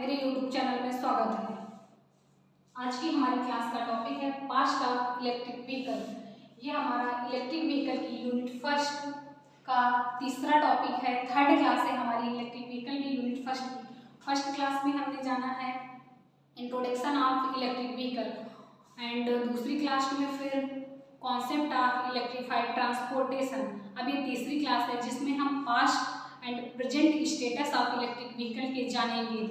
मेरे YouTube channel में स्वागत है। आज की हमारी क्लास का टॉपिक है पास्ट ऑफ इलेक्ट्रिक व्हीकल। ये हमारा इलेक्ट्रिक व्हीकल की यूनिट फर्स्ट का तीसरा टॉपिक है। थर्ड क्लास है हमारी इलेक्ट्रिक व्हीकल की यूनिट फर्स्ट की। फर्स्ट क्लास में हमने जाना है introduction of electric vehicle and दूसरी क्लास में फिर कॉन्सेप्ट ऑफ इलेक्ट्रीफाइड ट्रांसपोर्टेशन। अब ये तीसरी क्लास है जिसमें हम past and present status of electric vehicle के जानेंगे।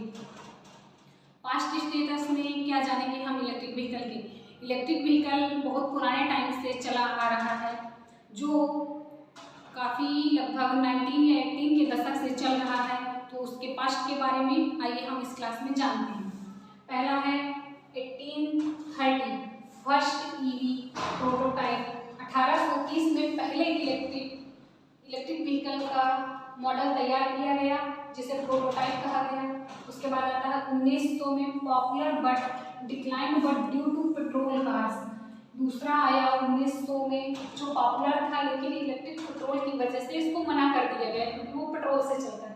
पास्ट स्टेटस में क्या जानेंगे हम इलेक्ट्रिक व्हीकल के। इलेक्ट्रिक व्हीकल बहुत पुराने टाइम से चला आ रहा है, जो काफ़ी लगभग 19 या 18 के दशक से चल रहा है। तो उसके पास्ट के बारे में आइए हम इस क्लास में जानते हैं। पहला है 1830 फर्स्ट ईवी प्रोटोटाइप। 1830 में पहले इलेक्ट्रिक व्हीकल का मॉडल तैयार किया गया जिसे प्रोटोटाइप कहा गया। उसके बाद आता है 1900 में popular but decline but due to petrol cars. दूसरा आया 1900 में जो पॉपुलर था लेकिन इलेक्ट्रिक पेट्रोल की वजह से इसको मना कर दिया गया क्योंकि वो पेट्रोल से चलता था।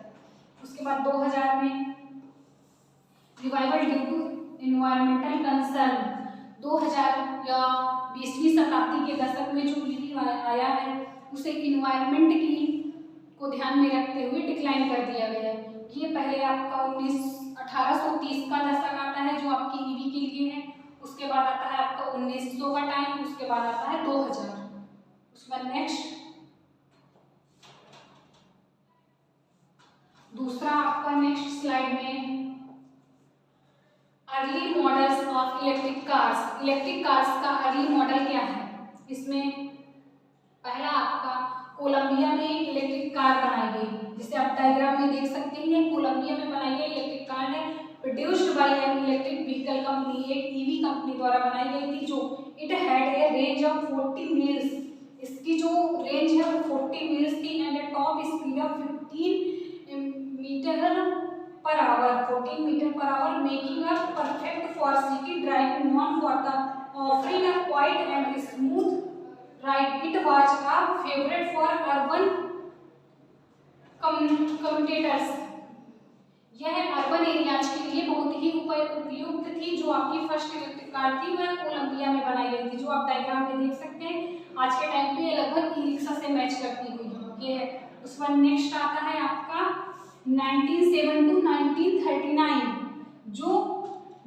उसके बाद 2000 में revival due to environmental concern. 2000 या 20वीं शताब्दी के दशक में जो ईवी आया है उसे इन्वायरमेंट की को ध्यान में रखते हुए डिक्लाइन कर दिया गया। ये पहले आपका 1830 का दशक आता है जो आपकी ईवी के लिए है। उसके बाद आता है आपका 1900 का टाइम। उसके बाद आता है 2000। उसके बाद नेक्स्ट दूसरा आपका नेक्स्ट स्लाइड में early models of electric cars. Electric cars का अर्ली मॉडल क्या है? इसमें पहला आपका कोलंबिया में एक इलेक्ट्रिक कार बनाई गई जिसे आप डायग्राम में देख सकते हैं। कोलंबिया में बनाई गई इलेक्ट्रिक कार है produced by an electric vehicle company, एक ईवी कंपनी द्वारा बनाई गई थी। जो it had a range of 40 miles. इसकी जो रेंज है वो 40 मील्स थी and a top speed of 15 metre per hour 14 metre per hour, making a perfect for city driving, known for the offering a quiet and smooth ride. It was a favourite for urban commutators. यह urban areas के लिए बहुत ही उपयुक्त थी। जो आपकी first electric car थी वह कोलंबिया में बनाई गई थी, जो आप डायग्राम में देख सकते हैं। आज के टाइम पे लगभग ई रिक्शा से मैच करती हुई ये है। उस पर नेक्स्ट आता है आपका 1907 to 1939 जो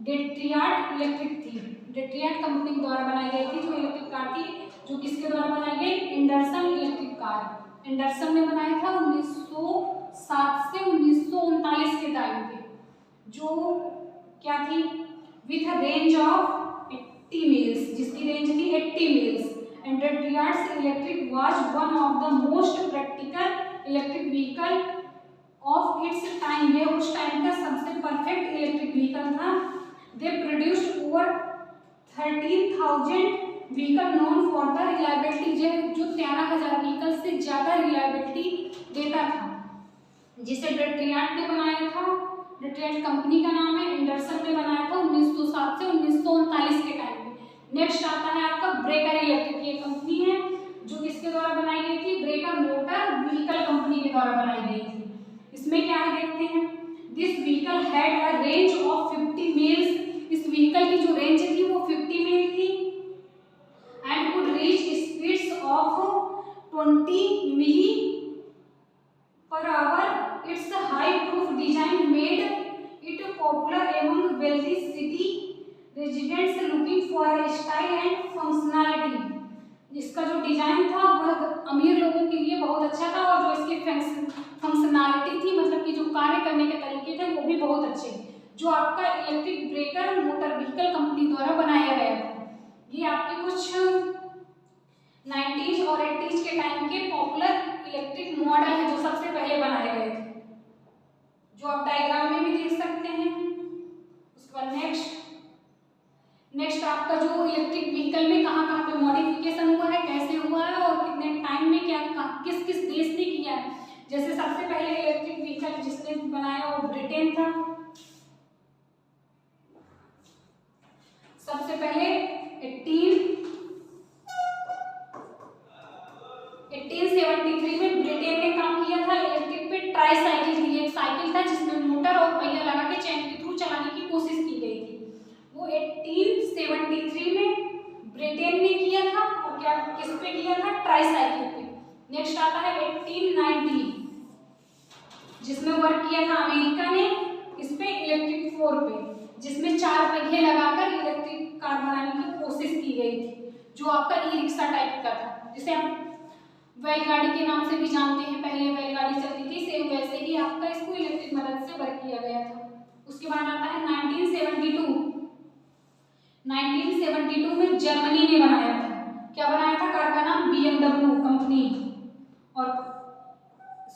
डेट्रियाट इलेक्ट्रिक थी। डेट्रियाट कंपनी द्वारा बनाई गई थी जो इलेक्ट्रिक कार थी, जो किसके द्वारा बनाई गई? Anderson electric car. एंडरसन ने बनाया था 1907 से 1939 के टाइम पे, जो क्या थी? With a range of 80 miles, जिसकी रेंज थी 80 miles. And Detroit's electric was one of the most practical electric vehicle of its time. ये उस टाइम का सबसे परफेक्ट इलेक्ट्रिक व्हीकल था। They produced over 13,000 vehicle known for the reliability, जो 13,000 vehicle से ज़्यादा रिलायबिलिटी देता था, जिसे डेट्रियाट ने बनाया था। डेट्रियाट कंपनी का नाम है। एंडरसन ने बनाया था 1907 से 1939 के टाइम में। नेक्स्ट आता है आपका ब्रेकर इलेक्ट्रिक। ये कंपनी है जो किसके द्वारा बनाई गई थी? ब्रेकर मोटर व्हीकल कंपनी के द्वारा बनाई गई थी। इसमें क्या है देखते हैं। This vehicle had a range of 50 miles. इस व्हीकल की जो रेंज थी वो 50 मील थी and could reach speeds of 20 miles per hour. Its high proof design made it popular among wealthy city residents looking for style and functionality. इसका जो design था वह अमीर लोगों के लिए बहुत अच्छा था और जो इसकी फंक्शनैलिटी थी, मतलब कि जो कार्य करने के तरीके थे वो भी बहुत अच्छे, जो आपका electric breaker motor vehicle company द्वारा बनाया गया था। ये आपके कुछ 90s और 80s के टाइम के पॉपुलर इलेक्ट्रिक मॉडल है जो सबसे पहले बनाए गए थे, जो आप डायग्राम में भी देख सकते हैं। उसके बाद नेक्स्ट आपका जो इलेक्ट्रिक व्हीकल में कहाँ पे मॉडिफिकेशन हुआ है, कैसे हुआ है और कितने टाइम में क्या किस किस देश ने किया है। जैसे सबसे पहले इलेक्ट्रिक व्हीकल जिसने बनाया वो ब्रिटेन था। सबसे पहले 1873 में ब्रिटेन ने काम किया था इलेक्ट्रिक पे। ट्राई साइकिल थी, एक साइकिल था जिसमें मोटर और पहिया लगा के चैन के थ्रू किया था? ट्राईसाइकिल पे। नेक्स्ट आता है 1890, जिसमें वर्क किया था अमेरिका ने इस पे इलेक्ट्रिक 4 पे, जिसमें 4 पहिए लगाकर इलेक्ट्रिक कार बनाने की कोशिश की गई थी, जो आपका ई रिक्शा टाइप का था, जिसे हम बैलगाड़ी के नाम से भी जानते हैं। पहले बैलगाड़ी चलती थी, सेम वैसे ही आपका इसको इलेक्ट्रिक मदद से वर्क किया गया था। उसके बाद आता है 1972। 1972 में जर्मनी ने बनाया था। क्या बनाया था? कार का नाम BMW कंपनी, और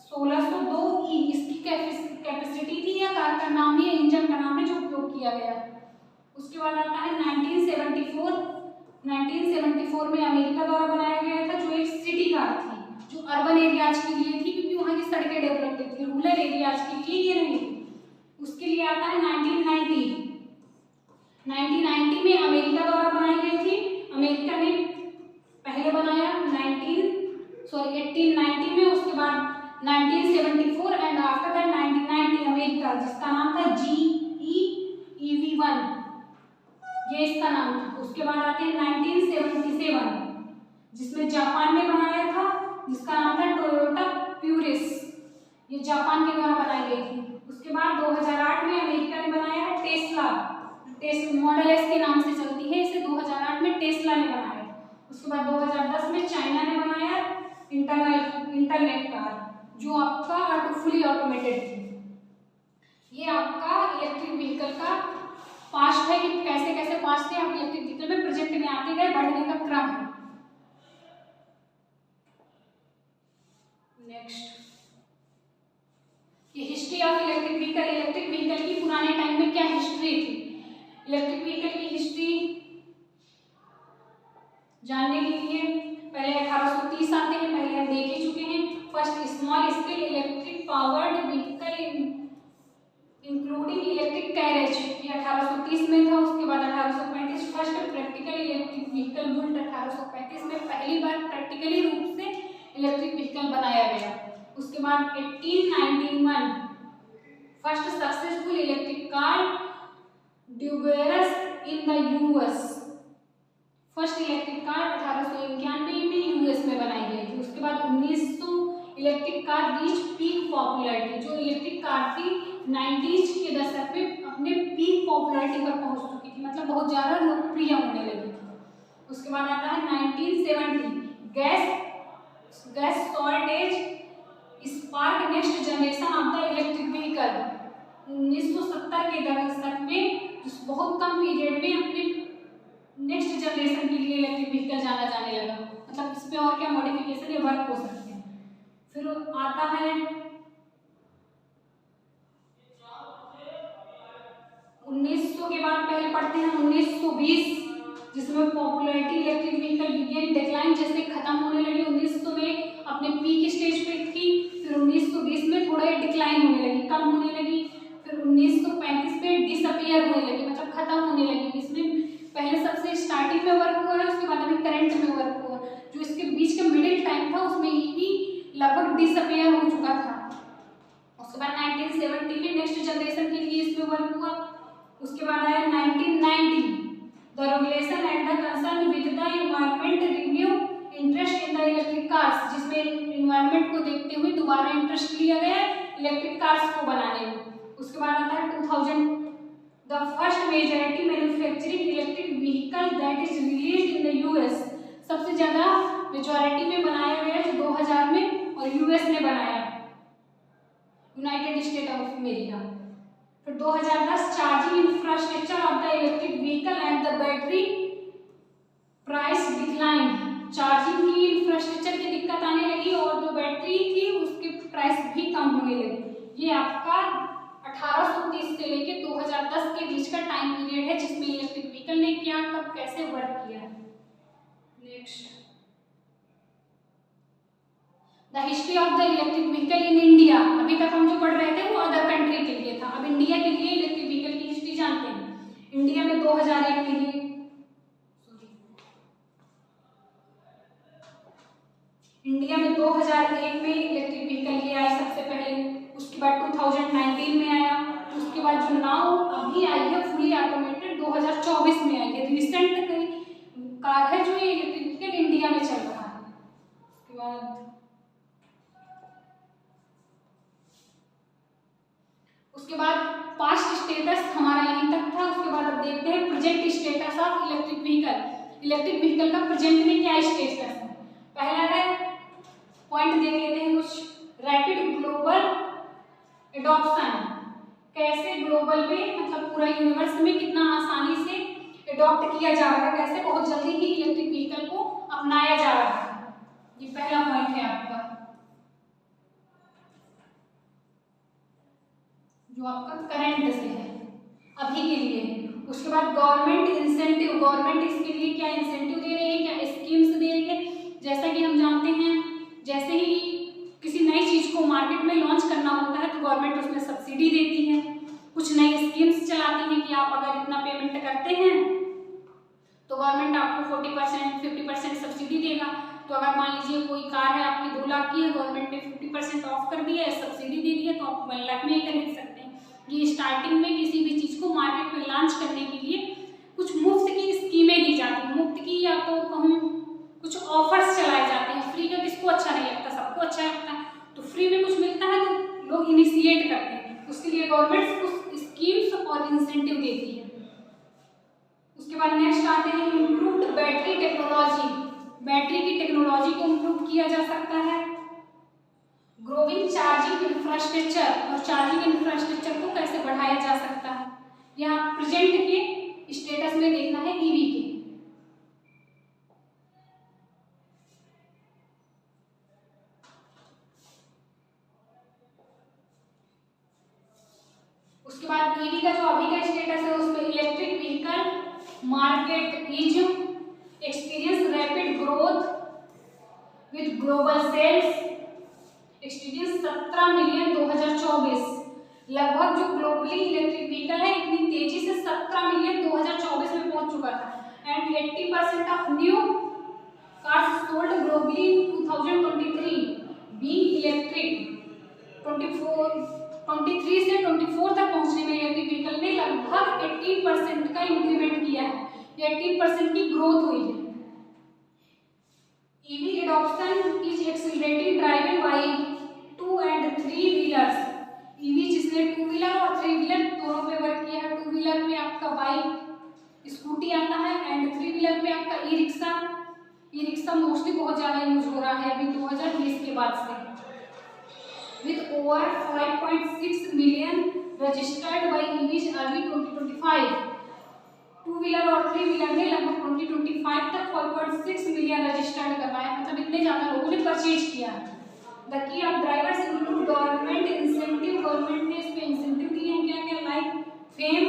1602 इसकी कैपेसिटी थी, या कार का नाम ही इंजन का नाम है जो उपयोग किया गया। उसके बाद आता है 1974। 1974 में अमेरिका द्वारा बनाया गया था, जो एक सिटी कार थी, जो अर्बन एरियाज के लिए थी, क्योंकि वहाँ की सड़कें डेवलप थी, रूरल एरियाज के लिए ये नहीं थी। उसके लिए आता है 1990। 1990 में अमेरिका द्वारा बनाई गई थी। अमेरिका ने पहले बनाया 1890 में, उसके बाद 1974 एंड आफ्टर दैट 1990 अमेरिका, जिसका नाम था GE-EV1, ये इसका नाम था। उसके बाद आते हैं 1977, जिसमें जापान ने बनाया था, जिसका नाम था टोयोटा प्यूरिस, ये जापान के द्वारा बनाई गई थी। उसके बाद 2008 में अमेरिका ने बनाया है टेस्ला, मॉडल एस के नाम से चलती है, इसे 2008 में टेस्ला ने बनाया। उसके बाद 2010 में चाइना ने बनाया इंटरनेट कार, जो आपका फुली ऑटोमेटेड थी। ये आपका इलेक्ट्रिक व्हीकल का पास्ट है कि कैसे कैसे पास्ट थे आप इलेक्ट्रिक व्हीकल में प्रोजेक्ट में आते गए, बढ़ने का क्रम है। नेक्स्ट, ये history of electric vehicle. Electric vehicle की पुराने टाइम में क्या हिस्ट्री थी? इलेक्ट्रिक व्हीकल की हिस्ट्री जानने के लिए पहले 1830 आते हैं, पहले हम देख ही चुके हैं। First small scale electric powered vehicle including electric carriage, ये 1830 में था। उसके बाद 1835 first practical electric vehicle built, 1835 में पहली बार प्रैक्टिकली रूप से इलेक्ट्रिक व्हीकल बनाया गया। उसके बाद 1891 फर्स्ट सक्सेसफुल इलेक्ट्रिक कार ड्यूबेरस in the US, first electric car 1891 में यूएस में बनाई गई थी। उसके बाद 1900 electric car reach peak popularity, जो इलेक्ट्रिक कार थी 90s के दशक में अपने पीक पॉपुलैरिटी पर पहुंच चुकी थी, मतलब बहुत ज़्यादा लोकप्रिय होने लगी थी। उसके बाद आता है 1970 gas shortage spark next generation of the electric vehicle. 1970 के दशक में बहुत कम पीरियड में अपने नेक्स्ट जनरेशन के लिए इलेक्ट्रिक व्हीकल जाना जाने लगा, मतलब इसमें और क्या मॉडिफिकेशन या वर्क हो सकते हैं। फिर आता है 1900 के बाद पहले पढ़ते हैं 1920, जिसमें popularity electric vehicle began decline, जैसे खत्म होने लगी। 1900 में अपने पीक स्टेज पे थी, फिर 1920 में थोड़ा डिक्लाइन होने लगी, कम होने लगी। फिर 1935 में डिसअपियर होने लगी, मतलब खत्म होने लगी। इसमें पहले सबसे स्टार्टिंग में वर्क हुआ है, उसके बाद अभी करंट में वर्क हुआ। जो इसके बीच का मिडिल टाइम था उसमें ईवी लगभग डिसअपियर हो चुका था। उसके बाद 1970 में नेक्स्ट जनरेशन के लिए इसमें वर्क हुआ। उसके बाद आया 1990 the regulation and the concern with the environment renew interest in the electric cars, जिसमें एनवायरनमेंट को देखते हुए दोबारा इंटरेस्ट लिया गया इलेक्ट्रिक कार्स को बनाने में। उसके बाद आता है 2000 the first majority manufacturing electric vehicle that is released in the US, सबसे ज़्यादा मेजॉरिटी में बनाया गया जो 2000 में, और यूएस ने बनाया, यूनाइटेड स्टेट ऑफ अमेरिका। फिर 2010 charging infrastructure of the electric vehicle and the battery price decline, charging की इंफ्रास्ट्रक्चर की दिक्कत आने लगी और जो बैटरी थी उसकी प्राइस भी कम होने लगी। ये आपका 1830 से लेके 2010 के बीच का टाइम पीरियड है, जिसमें इलेक्ट्रिक व्हीकल ने क्या कब कैसे वर्क किया। Next, the history of the electric vehicle in India. अभी तक हम जो पढ़ रहे थे वो अदर कंट्री के लिए था, अब इंडिया के लिए इलेक्ट्रिक व्हीकल की हिस्ट्री जानते हैं। इंडिया में 2001 में ही इंडिया में 2001 में इलेक्ट्रिक व्हीकल ये आए सबसे पहले। उसके बाद 2019 में आया। उसके बाद जो नाउ अभी आई है फुली ऑटोमेटेड 2024 में आई है, रिसेंट कार है जो ये इलेक्ट्रिक व्हीकल इंडिया में चल रहा है। उसके बाद पास्ट स्टेटस हमारा यहीं तक था। उसके बाद अब देखते हैं present status of electric vehicle. Electric vehicle का प्रेजेंट में क्या स्टेटस है। पहला है, पॉइंट देख लेते हैं कुछ, रैपिड ग्लोबल एडॉप्शन, कैसे ग्लोबल में मतलब पूरा यूनिवर्स में कितना आसानी से एडॉप्ट किया जा रहा है, कैसे बहुत जल्दी ही इलेक्ट्रिक व्हीकल को अपनाया जा रहा है। ये पहला पॉइंट है आपका, जो आपका करंट से है अभी के लिए। उसके बाद गवर्नमेंट इंसेंटिव, गवर्नमेंट इसके लिए क्या इंसेंटिव दे रही है, क्या स्कीम्स दे रही है। जैसा कि हम जानते हैं, जैसे ही किसी नई चीज को मार्केट में लॉन्च करना होता है तो गवर्नमेंट उसमें सब्सिडी देती है, कुछ नई स्कीम्स चलाती है कि आप अगर इतना पेमेंट करते हैं तो गवर्नमेंट आपको 40% 50% सब्सिडी देगा। तो अगर मान लीजिए कोई कार है आपकी 2 लाख की है, गवर्नमेंट ने 50% ऑफ कर दिया है, सब्सिडी दे दी है, तो आप 1 लाख में ही खरीद सकते हैं। ये स्टार्टिंग में किसी भी चीज को मार्केट में लॉन्च करने के लिए कुछ मुफ्त की स्कीमें दी जाती हैं, मुफ्त की या तो कहूँ कुछ ऑफर्स चलाए जाते हैं। फ्री का किसको अच्छा नहीं लगता, सबको अच्छा लगता है, तो फ्री में कुछ मिलता है तो लोग इनिशिएट करते हैं, उसके लिए गवर्नमेंट कुछ स्कीम्स और इंसेंटिव देती है। उसके बाद नेक्स्ट आते हैं इम्प्रूव्ड बैटरी टेक्नोलॉजी, बैटरी की टेक्नोलॉजी को इम्प्रूव किया जा सकता है। ग्रोइंग चार्जिंग इंफ्रास्ट्रक्चर, और चार्जिंग इंफ्रास्ट्रक्चर को कैसे बढ़ाया जा सकता है, यहाँ प्रेजेंट के स्टेटस में देखना है ईवी के। उसके बाद ईवी का जो अभी का स्टेटस है उसमें electric vehicle market is experience rapid growth with global sales experience 17 million 2024। लगभग जो ग्लोबली इलेक्ट्रिक व्हीकल है इतनी तेजी से 17 मिलियन 2024 में पहुंच चुका था। And 80% of new cars sold globally 2023 being electric. 23 से 24 तक पहुंचने में इलेक्ट्रिक व्हीकल ने लगभग 18% का इंक्रीमेंट किया है, 18% की ग्रोथ हुई है। EV adoption is accelerating driven by 2 and 3 wheelers. EV जिसने 2 व्हीलर और 3 व्हीलर दोनों पे वर्क किया है। 2 व्हीलर में आपका बाइक स्कूटी आता है एंड 3 व्हीलर में आपका e rickshaw. E rickshaw mostly बहुत ज़्यादा यूज हो रहा है अभी 2020 के बाद से। With over 5.6 million registered by EVs early 2025, 2 wheeler और 3 व्हीलर ने लगभग 2025 तक 5.6 मिलियन रजिस्टर्ड करवाया, मतलब इतने ज़्यादा लोगों ने परचेज किया है। The key of drivers include government incentive, government ने इस पे इंसेंटिव दिए हैं क्या क्या, लाइक फेम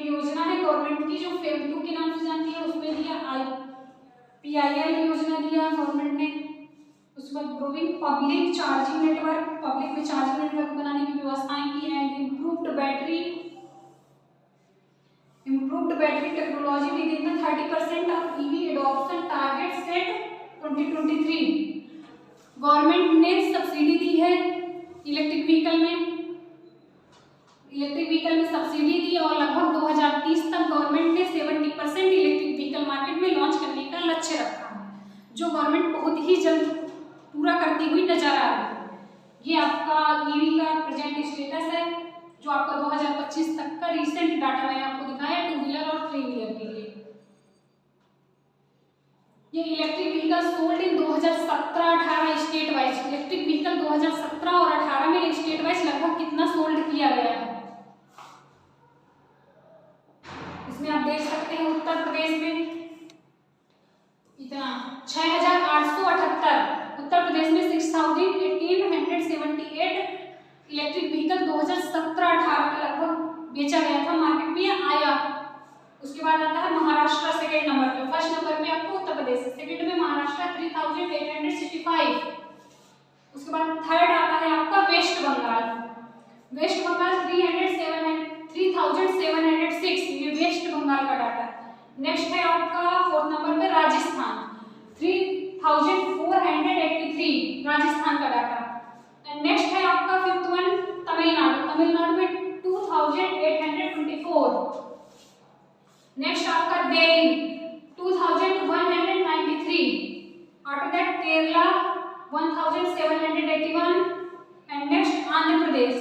योजना है गवर्नमेंट की, जो फेम 2 के नाम से जानती है, उसमें दिया PIL योजना दिया गवर्नमेंट ने। उसके बाद growing public charging network, public में चार्जिंग नेटवर्क बनाने की व्यवस्थाएं की। एंड इम्प्रूव्ड बैटरी टेक्नोलॉजी भी देखना। 30% of EV adoption target set 2023। Government ने सब्सिडी दी है इलेक्ट्रिक व्हीकल में सब्सिडी दी और लगभग 2030 तक गवर्नमेंट ने 70% इलेक्ट्रिक व्हीकल मार्केट में लॉन्च करने का लक्ष्य रखा है, जो गवर्नमेंट बहुत ही जल्द पूरा करती हुई नजर आ रही है। ये आपका ईवी का प्रेजेंट स्टेटस है, जो आपका 2025 तक का रिसेंट डाटा मैंने आपको दिखाया 2 व्हीलर और 3 व्हीलर के लिए। ये electric vehicle sold in 2017-18 state wise. Electric vehicle 2017 और 18 में स्टेट वाइज लगभग कितना सोल्ड किया गया है, इसमें आप देख सकते हैं। उत्तर प्रदेश में इतना 6878, उत्तर प्रदेश में 61,878 इलेक्ट्रिक व्हीकल 2017-18 में लगभग बेचा गया था, मार्केट में आया। उसके बाद आता है महाराष्ट्र सेकेंड नंबर पे, फर्स्ट नंबर पे आपको उत्तर प्रदेश, सेकेंड में महाराष्ट्र 3865। उसके बाद थर्ड आता है आपका वेस्ट बंगाल 3706, ये वेस्ट बंगाल का डाटा है। नेक्स्ट है आपका फोर्थ नंबर पे राजस्थान 3483, राजस्थान का डाटा। एंड नेक्स्ट है आपका फिफ्थ वन तमिलनाडु में 2824। नेक्स्ट आपका Delhi 2193। After that Kerala 1781 and next Andhra Pradesh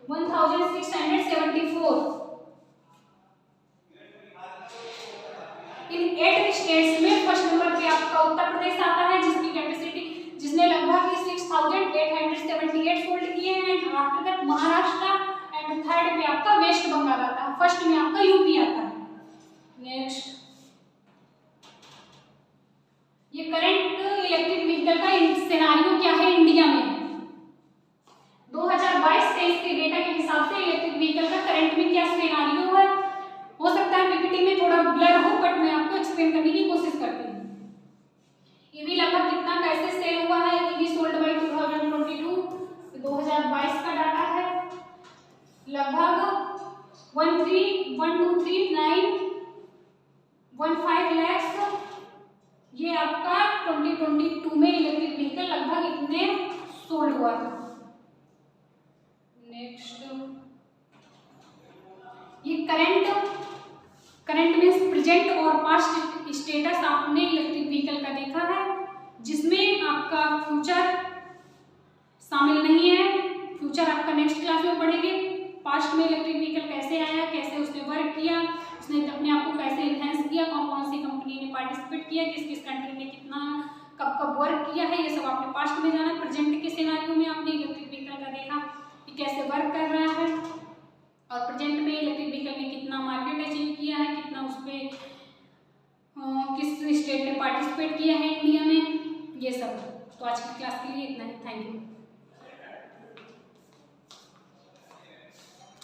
1674। In 8 states में फर्स्ट नंबर पे आपका उत्तर प्रदेश आता है, जिसकी कैपेसिटी जिसने लगभग 6878 सोल्ड किए हैं। After that Maharashtra and third पे आपका वेस्ट बंगाल आता है, फर्स्ट में आपका यूपी आता है। नेक्स्ट, ये करंट इलेक्ट्रिक व्हीकल का सिनेरियो क्या है इंडिया में। 2022-23 के डेटा के हिसाब से इलेक्ट्रिक व्हीकल का करंट में क्या सिनेरियो है। हो सकता है पीपीटी में थोड़ा ब्लर हो, बट मैं आपको एक्सप्लेन करने की कोशिश करती हूँ। ईवी लगभग कितना कैसे सेल हुआ है, ईवी सोल्ड बाय 2022, 2022 का डाटा है। लगभग 1,239,15 लाख, ये आपका 2022 में इलेक्ट्रिक व्हीकल लगभग इतने सोल्ड हुआ था। नेक्स्ट, ये करंट में प्रेजेंट और पास्ट स्टेटस आपने इलेक्ट्रिक व्हीकल का देखा है, जिसमें आपका फ्यूचर शामिल नहीं है। फ्यूचर आपका नेक्स्ट क्लास में पढ़ेंगे। पास्ट में इलेक्ट्रिक व्हीकल कैसे आया, कैसे उसने वर्क किया, उसने अपने आप को कैसे एनहेंस किया, कौन कौन सी कंपनी ने पार्टिसिपेट किया, किस किस कंट्री ने कितना कब कब वर्क किया है, ये सब आपने पास्ट में जाना। प्रेजेंट के सिनेरियो में